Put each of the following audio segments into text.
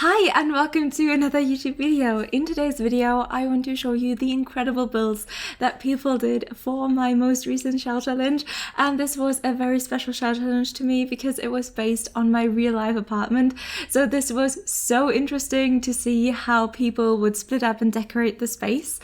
Hi and welcome to another YouTube video. In today's video, I want to show you the incredible builds that people did for my most recent shell challenge. And this was a very special shell challenge to me because it was based on my real life apartment. So this was so interesting to see how people would split up and decorate the space.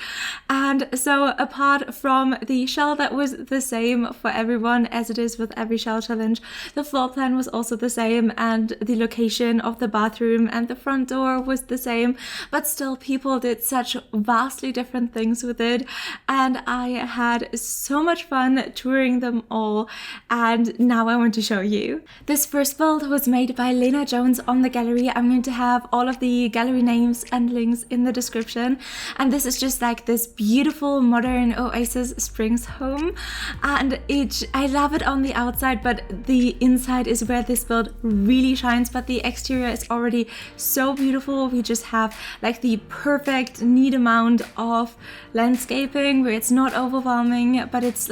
And so apart from the shell that was the same for everyone as it is with every shell challenge, the floor plan was also the same and the location of the bathroom and the front door was the same, but still people did such vastly different things with it, and I had so much fun touring them all, and now I want to show you. This first build was made by LenaJones on the gallery. I'm going to have all of the gallery names and links in the description, and this is just like this beautiful modern Oasis Springs home, and I love it on the outside, but the inside is where this build really shines, but the exterior is already so beautiful. We just have like the perfect neat amount of landscaping where it's not overwhelming, but it's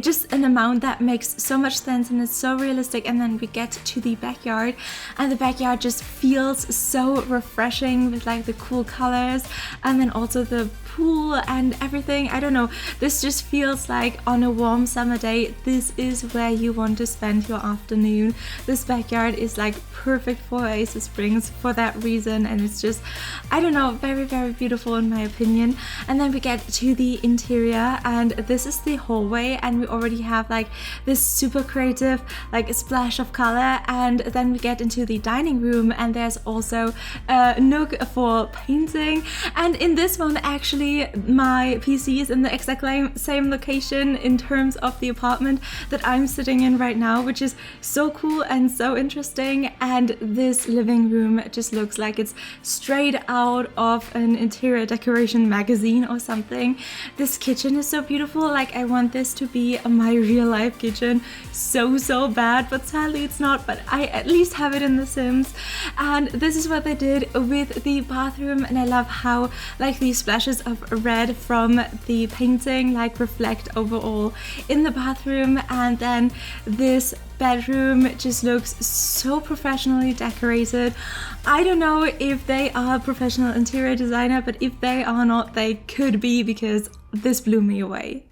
just an amount that makes so much sense and it's so realistic. And then we get to the backyard, and the backyard just feels so refreshing with like the cool colors, and then also the pool and everything. I don't know, this just feels like on a warm summer day, this is where you want to spend your afternoon. This backyard is like perfect for Oasis Springs for that reason, and it's just, I don't know, very, very beautiful in my opinion. And then we get to the interior, and this is the hallway, and we already have like this super creative like splash of color. And then we get into the dining room, and there's also a nook for painting, and in this one actually my PC is in the exact same location in terms of the apartment that I'm sitting in right now, which is so cool and so interesting. And this living room just looks like it's straight out of an interior decoration magazine or something. This kitchen is so beautiful. Like, I want this to be my real life kitchen so bad, but sadly it's not, but I at least have it in The Sims. And this is what they did with the bathroom, and I love how like these splashes of red from the painting like reflect overall in the bathroom. And then this bedroom just looks so professionally decorated. I don't know if they are a professional interior designer, but if they are not, they could be, because this blew me away.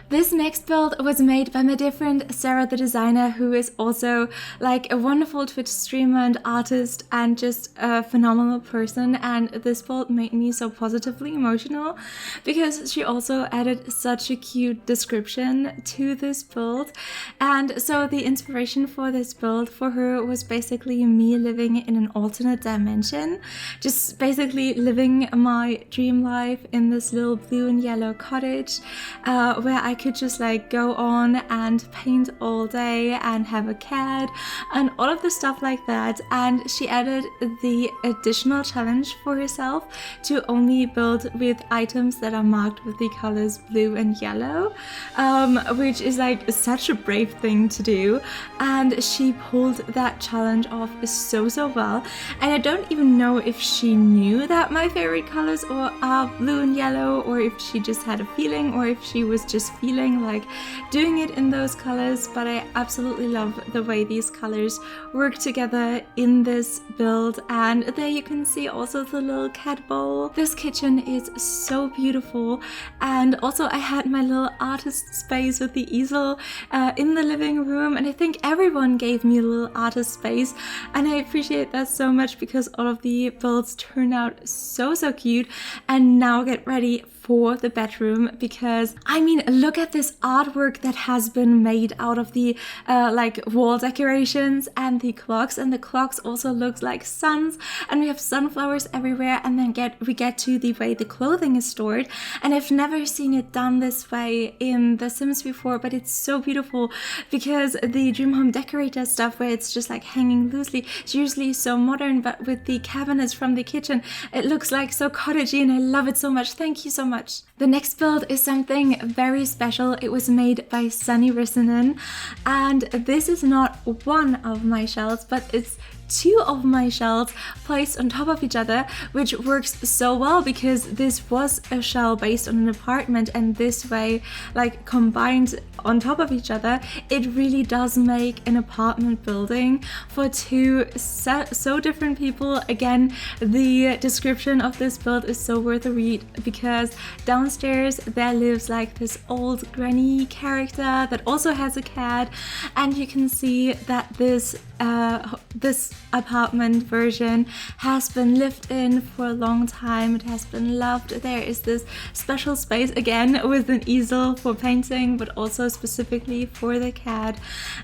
This next build was made by my dear friend Sarah the designer, who is also like a wonderful Twitch streamer and artist and just a phenomenal person. And this build made me so positively emotional because she also added such a cute description to this build. And so the inspiration for this build for her was basically me living in an alternate dimension, just basically living my dream life in this little blue and yellow cottage where I could just like go on and paint all day and have a cat and all of the stuff like that. And she added the additional challenge for herself to only build with items that are marked with the colors blue and yellow, which is like such a brave thing to do, and she pulled that challenge off so well. And I don't even know if she knew that my favorite colors are blue and yellow, or if she just had a feeling, or if she was just feeling like doing it in those colors. But I absolutely love the way these colors work together in this build. And there you can see also the little cat bowl. This kitchen is so beautiful, and also I had my little artist space with the easel in the living room, and I think everyone gave me a little artist space, and I appreciate that so much because all of the builds turn out so cute. And now get ready for the bedroom, because I mean, look at this artwork that has been made out of the like wall decorations and the clocks, and the clocks also looks like suns, and we have sunflowers everywhere. And then we get to the way the clothing is stored, and I've never seen it done this way in The Sims before, but it's so beautiful because the Dream Home Decorator stuff where it's just like hanging loosely is usually so modern, but with the cabinets from the kitchen it looks like so cottagey, and I love it so much. Thank you so much. The next build is something very special. It was made by Sunnyrissanen, and this is not one of my shells, but it's two of my shells placed on top of each other, which works so well because this was a shell based on an apartment, and this way, like combined on top of each other, it really does make an apartment building for two so different people. Again, the description of this build is so worth a read because downstairs there lives like this old granny character that also has a cat, and you can see that this apartment version has been lived in for a long time. It has been loved. There is this special space again with an easel for painting, but also specifically for the cat,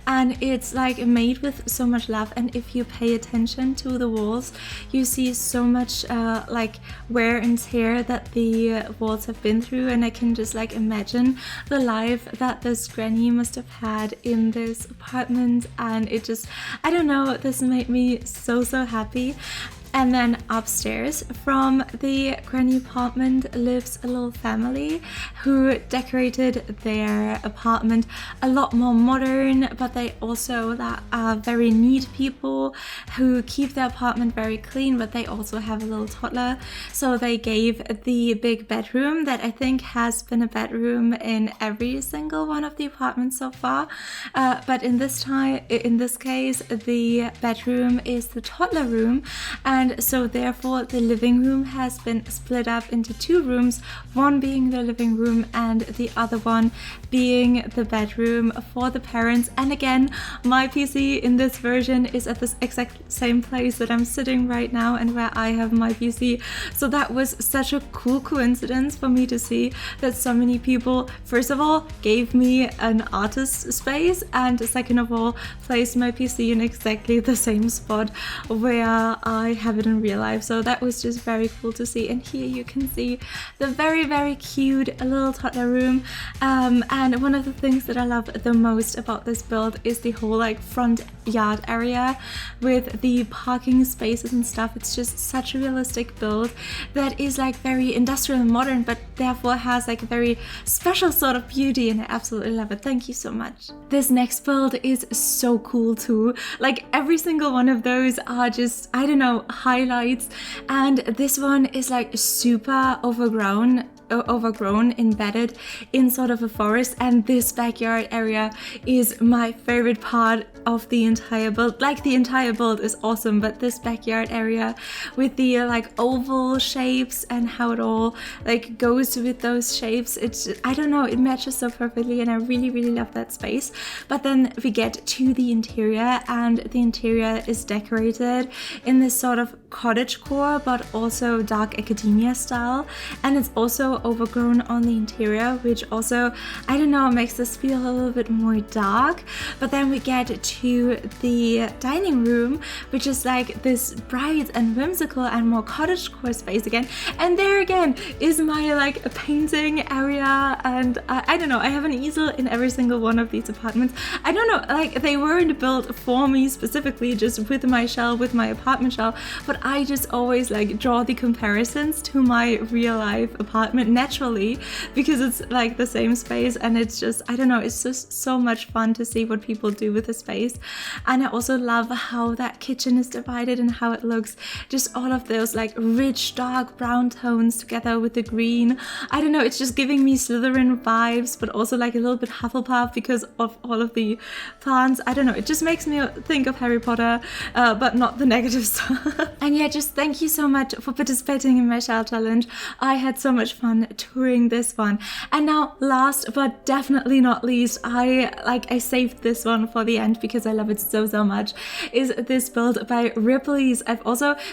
and it's like made with so much love. And if you pay attention to the walls, you see so much like wear and tear that the walls have been through, and I can just like imagine the life that this granny must have had in this apartment, and it just, I don't know, this made me so happy. And then upstairs from the granny apartment lives a little family who decorated their apartment a lot more modern, but they also are very neat people who keep their apartment very clean, but they also have a little toddler. So they gave the big bedroom that I think has been a bedroom in every single one of the apartments so far. But in this case, the bedroom is the toddler room, and so therefore the living room has been split up into two rooms, one being the living room and the other one being the bedroom for the parents. And again, my PC in this version is at the exact same place that I'm sitting right now and where I have my PC. So that was such a cool coincidence for me to see that so many people, first of all, gave me an artist space, and second of all, placed my PC in exactly the same spot where I have it in real life. So that was just very cool to see. And here you can see the very cute little toddler room, and one of the things that I love the most about this build is the whole like front yard area with the parking spaces and stuff. It's just such a realistic build that is like very industrial and modern, but therefore has like a very special sort of beauty, and I absolutely love it. Thank you so much. This next build is so cool too. Like every single one of those are just, I don't know, highlights, and this one is like super overgrown, embedded in sort of a forest, and this backyard area is my favorite part of the entire build. Like the entire build is awesome, but this backyard area with the like oval shapes and how it all like goes with those shapes, it's, I don't know, it matches so perfectly, and I really love that space. But then we get to the interior, and the interior is decorated in this sort of cottagecore but also dark academia style, and it's also overgrown on the interior, which also, I don't know, makes this feel a little bit more dark. But then we get to the dining room, which is like this bright and whimsical and more cottagecore space again, and there again is my like painting area, and I don't know, I have an easel in every single one of these apartments. I don't know, like they weren't built for me specifically, just with my shell, with my apartment shell, but I just always like draw the comparisons to my real life apartment naturally because it's like the same space, and it's just, I don't know, it's just so much fun to see what people do with the space. And I also love how that kitchen is divided and how it looks, just all of those like rich dark brown tones together with the green. I don't know, it's just giving me Slytherin vibes, but also like a little bit Hufflepuff because of all of the plants. I don't know, it just makes me think of Harry Potter, but not the negative stuff. And yeah, just thank you so much for participating in my shell challenge. I had so much fun touring this one. And now last but definitely not least, I saved this one for the end because I love it so much, is this build by Riipley's.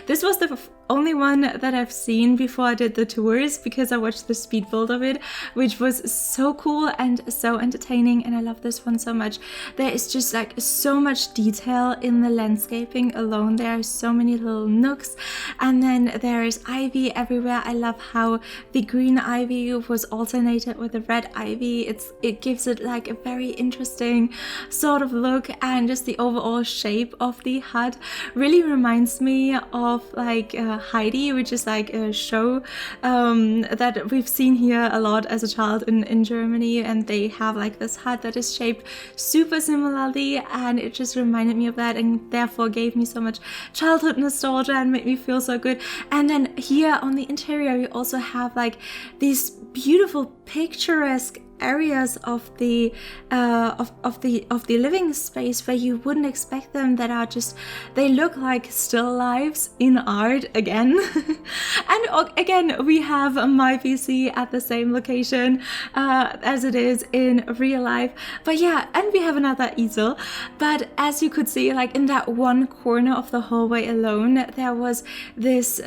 This was the only one that I've seen before I did the tours because I watched the speed build of it, which was so cool and so entertaining, and I love this one so much. There is just like so much detail in the landscaping alone. There are so many little nooks, and then there is ivy everywhere. I love how the green ivy was alternated with the red ivy. It gives it like a very interesting sort of look, and just the overall shape of the hut really reminds me of like Heidi, which is like a show that we've seen here a lot as a child in Germany, and they have like this hut that is shaped super similarly, and it just reminded me of that and therefore gave me so much childhood nostalgia and made me feel so good. And then here on the interior we also have like these beautiful picturesque areas of the living space where you wouldn't expect them, that are just, they look like still lifes in art again. And again, we have my PC at the same location as it is in real life. But yeah, and we have another easel. But as you could see, like in that one corner of the hallway alone, there was this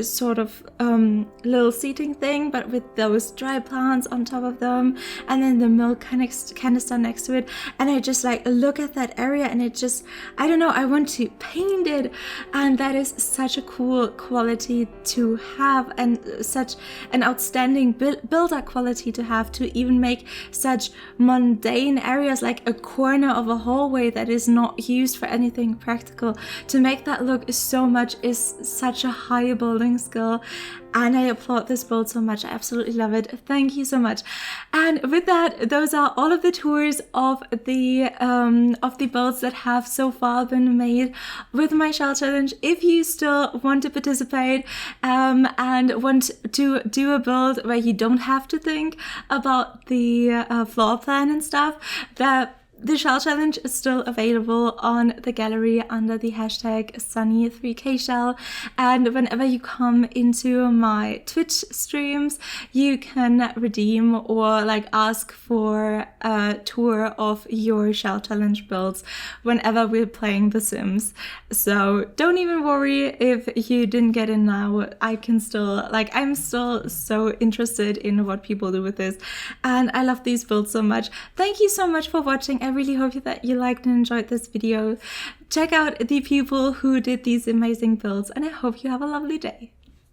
sort of little seating thing, but with those dry plants on top of them, and then the milk canister next to it. And I just like look at that area and it just, I don't know, I want to paint it. And that is such a cool quality to have, and such an outstanding builder quality to have, to even make such mundane areas like a corner of a hallway that is not used for anything practical, to make that look so much is such a high building skill. And I applaud this build so much. I absolutely love it. Thank you so much. And with that, those are all of the tours of the builds that have so far been made with my shell challenge. If you still want to participate and want to do a build where you don't have to think about the floor plan and stuff, the shell challenge is still available on the gallery under the hashtag Sunny3kshell. And whenever you come into my Twitch streams, you can redeem or like ask for a tour of your shell challenge builds whenever we're playing The Sims. So don't even worry if you didn't get in now. I can still, like, I'm still so interested in what people do with this, and I love these builds so much. Thank you so much for watching. I really hope that you liked and enjoyed this video. Check out the people who did these amazing builds, and I hope you have a lovely day.